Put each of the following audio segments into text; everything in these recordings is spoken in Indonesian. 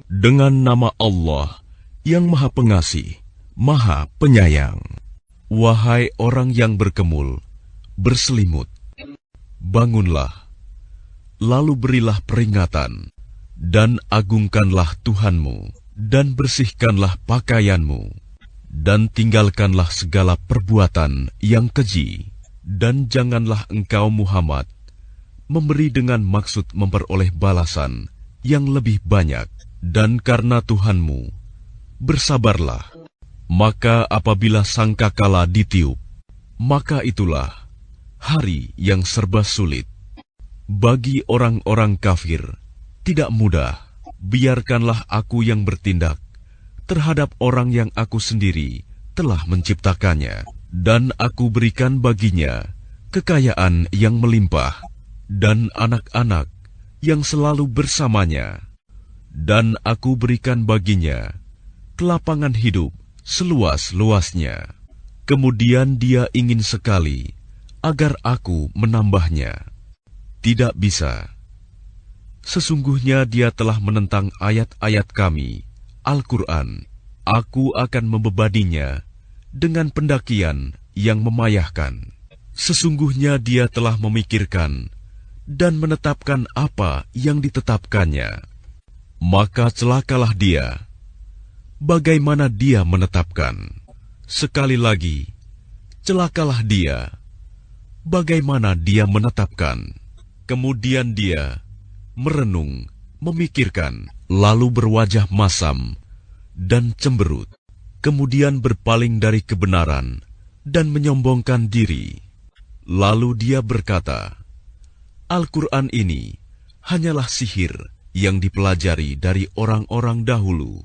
Dengan nama Allah yang Maha Pengasih, Maha Penyayang. Wahai orang yang berkemul, berselimut, bangunlah, lalu berilah peringatan, dan agungkanlah Tuhanmu, dan bersihkanlah pakaianmu, dan tinggalkanlah segala perbuatan yang keji, dan janganlah engkau Muhammad memberi dengan maksud memperoleh balasan yang lebih banyak. Dan karena Tuhanmu, bersabarlah. Maka apabila sangkakala ditiup, maka itulah hari yang serba sulit. Bagi orang-orang kafir, tidak mudah. Biarkanlah aku yang bertindak terhadap orang yang aku sendiri telah menciptakannya. Dan aku berikan baginya kekayaan yang melimpah, dan anak-anak yang selalu bersamanya. Dan aku berikan baginya kelapangan hidup seluas-luasnya. Kemudian dia ingin sekali agar aku menambahnya. Tidak bisa. Sesungguhnya dia telah menentang ayat-ayat kami, Al-Quran. Aku akan membebaninya dengan pendakian yang memayahkan. Sesungguhnya dia telah memikirkan dan menetapkan apa yang ditetapkannya. Maka celakalah dia. Bagaimana dia menetapkan? Sekali lagi, celakalah dia. Bagaimana dia menetapkan? Kemudian dia merenung, memikirkan, lalu berwajah masam dan cemberut. Kemudian berpaling dari kebenaran dan menyombongkan diri. Lalu dia berkata, Al-Quran ini hanyalah sihir yang dipelajari dari orang-orang dahulu.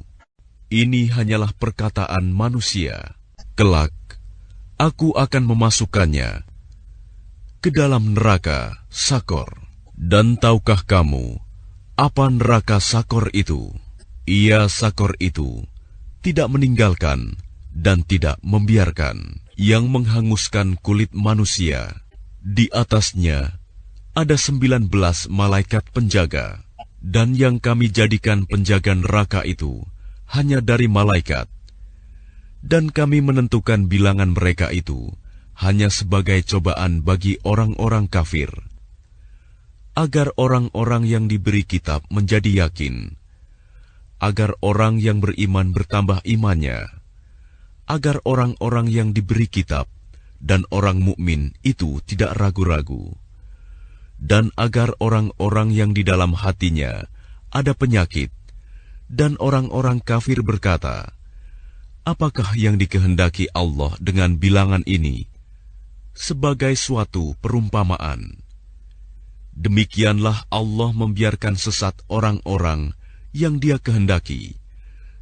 Ini hanyalah perkataan manusia. Kelak, aku akan memasukkannya ke dalam neraka Sakor. Dan tahukah kamu apa neraka Sakor itu? Ia Sakor itu tidak meninggalkan dan tidak membiarkan, yang menghanguskan kulit manusia. Di atasnya ada 19 malaikat penjaga. Dan yang kami jadikan penjaga neraka itu hanya dari malaikat. Dan kami menentukan bilangan mereka itu hanya sebagai cobaan bagi orang-orang kafir, agar orang-orang yang diberi kitab menjadi yakin, agar orang yang beriman bertambah imannya, agar orang-orang yang diberi kitab dan orang mukmin itu tidak ragu-ragu, dan agar orang-orang yang di dalam hatinya ada penyakit, dan orang-orang kafir berkata, apakah yang dikehendaki Allah dengan bilangan ini? Sebagai suatu perumpamaan. Demikianlah Allah membiarkan sesat orang-orang yang Dia kehendaki,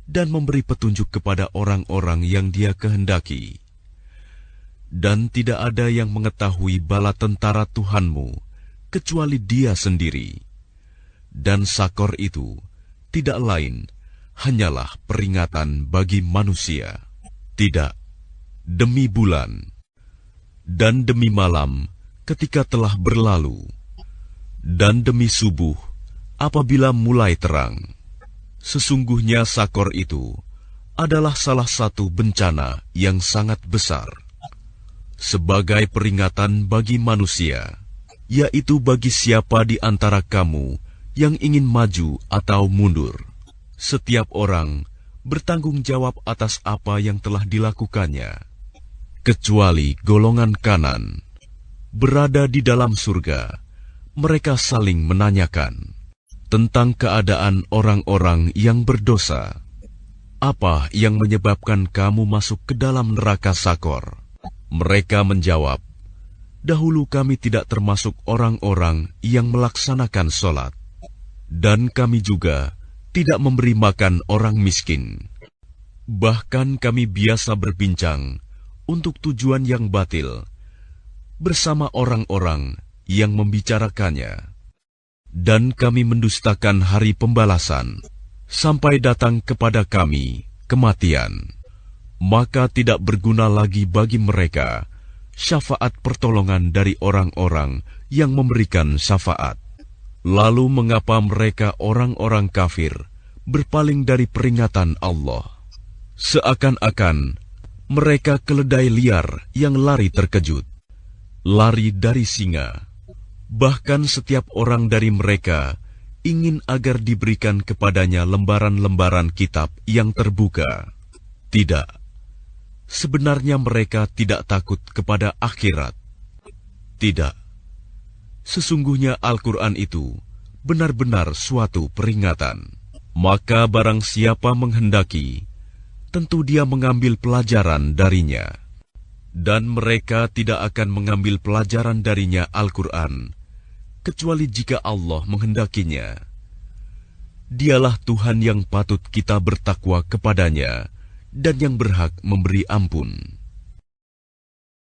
dan memberi petunjuk kepada orang-orang yang Dia kehendaki. Dan tidak ada yang mengetahui bala tentara Tuhanmu kecuali Dia sendiri. Dan Sakor itu tidak lain hanyalah peringatan bagi manusia. Tidak, demi bulan dan demi malam ketika telah berlalu, dan demi subuh apabila mulai terang. Sesungguhnya Sakor itu adalah salah satu bencana yang sangat besar, sebagai peringatan bagi manusia, yaitu bagi siapa di antara kamu yang ingin maju atau mundur. Setiap orang bertanggung jawab atas apa yang telah dilakukannya, kecuali golongan kanan. Berada di dalam surga, mereka saling menanyakan tentang keadaan orang-orang yang berdosa. Apa yang menyebabkan kamu masuk ke dalam neraka Sakor? Mereka menjawab, dahulu kami tidak termasuk orang-orang yang melaksanakan sholat, dan kami juga tidak memberi makan orang miskin. Bahkan kami biasa berbincang untuk tujuan yang batil bersama orang-orang yang membicarakannya. Dan kami mendustakan hari pembalasan sampai datang kepada kami kematian. Maka tidak berguna lagi bagi mereka syafaat pertolongan dari orang-orang yang memberikan syafaat. Lalu mengapa mereka orang-orang kafir berpaling dari peringatan Allah. Seakan-akan mereka keledai liar yang lari terkejut, lari dari singa. Bahkan setiap orang dari mereka ingin agar diberikan kepadanya lembaran-lembaran kitab yang terbuka. Tidak, sebenarnya mereka tidak takut kepada akhirat. Tidak, sesungguhnya Al-Quran itu benar-benar suatu peringatan. Maka barang siapa menghendaki, tentu dia mengambil pelajaran darinya. Dan mereka tidak akan mengambil pelajaran darinya Al-Quran, kecuali jika Allah menghendakinya. Dialah Tuhan yang patut kita bertakwa kepadanya, dan yang berhak memberi ampun.